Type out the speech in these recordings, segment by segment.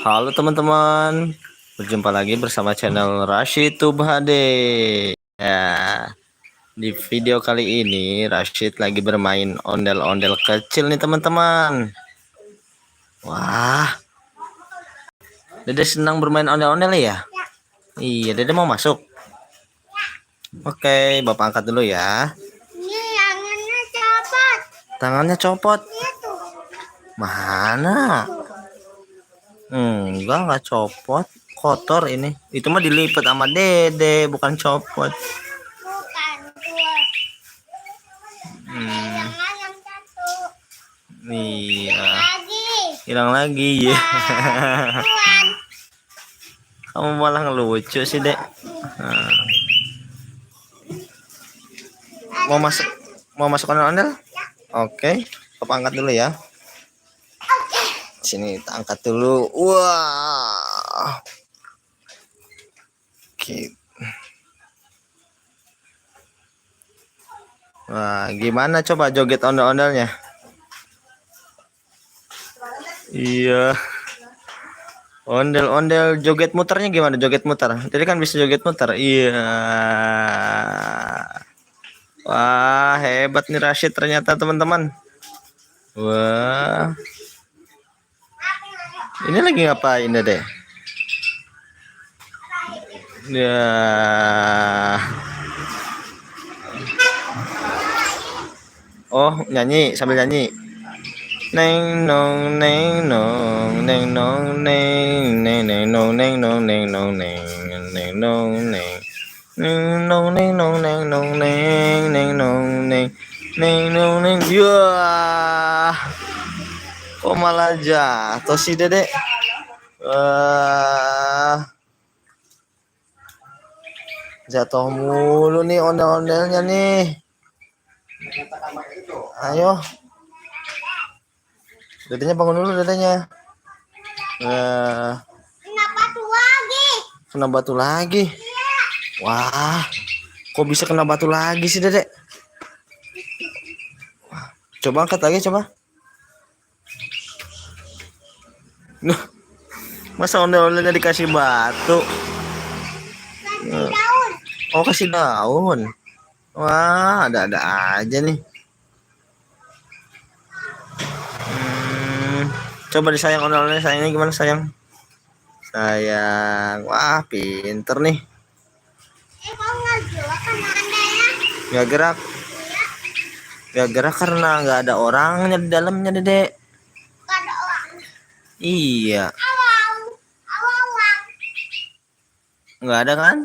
Halo teman-teman, berjumpa lagi bersama channel Rashid Tube HD. Ya, di video kali ini Rashid lagi bermain ondel-ondel kecil nih teman-teman. Wah, Dede senang bermain ondel-ondel ya? Iya, Dede mau masuk. Oke, Bapak angkat dulu ya. Ini tangannya copot. Tangannya copot. Mana? Enggak copot. Kotor ini. Itu mah dilipat sama Dede, bukan copot. Bukan dua. Yang satu. Iya. Lagi. Hilang lagi ya. Tuan. Kamu malah ngelucu sih, Dek. Nah. Mau masuk ondel-ondel? Oke. Papa angkat dulu ya. Sini kita angkat dulu. Wah. Oke. Wah, gimana coba joget ondel-ondelnya? Iya. Ondel-ondel joget muternya gimana? Joget muter. Jadi kan bisa joget muter. Iya. Wah, hebat nih Rashid ternyata teman-teman. Wah. Ini lagi ngapain Dede? Ya. Oh, nyanyi sambil nyanyi. Neng nong neng nong neng nong neng neng neng nong neng nong neng nong neng neng nong neng neng nong neng nong neng nong neng neng nong neng neng nong neng. Ya, kok malah jatuh sih Dede? Wah, jatuh mulu nih ondel-ondelnya nih. Ayo, Dedenya bangun dulu Dedenya. Kena batu lagi. Kena batu lagi. Wah, kok bisa kena batu lagi sih Dedek? Coba angkat lagi coba. Nuh, masa ondel-ondelnya dikasih batu? Kasih daun. Oh, kasih daun. Wah, ada-ada aja nih. Coba disayang ondel-ondelnya, sayangnya gimana sayang? Sayang, wah pinter nih. Kok nggak gerak sama andanya? Nggak gerak. Nggak gerak karena nggak ada orangnya di dalamnya Dedek. Nggak ada orang. Iya, Awang. Awang. nggak ada kan?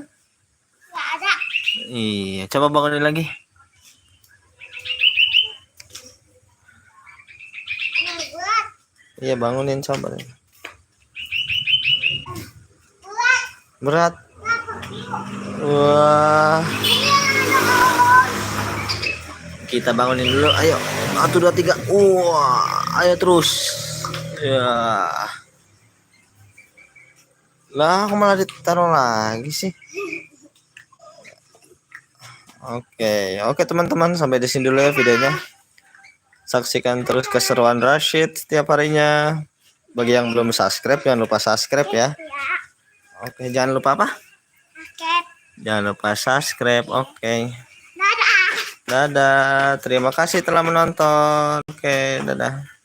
Nggak ada. Iya, coba bangunin lagi. Ini buat. Iya, bangunin coba. Buat. Berat. Wah. Kita bangunin dulu. Ayo. 1 2 3. Wah, ayo terus. Ya. Lah, kok malah ditaruh lagi sih? Oke teman-teman, sampai di sini dulu ya videonya. Saksikan terus keseruan Rashid setiap harinya. Bagi yang belum subscribe, jangan lupa subscribe ya. Oke, jangan lupa apa? Jangan lupa subscribe. Oke. Dadah. Dadah. Terima kasih telah menonton. Oke, dadah.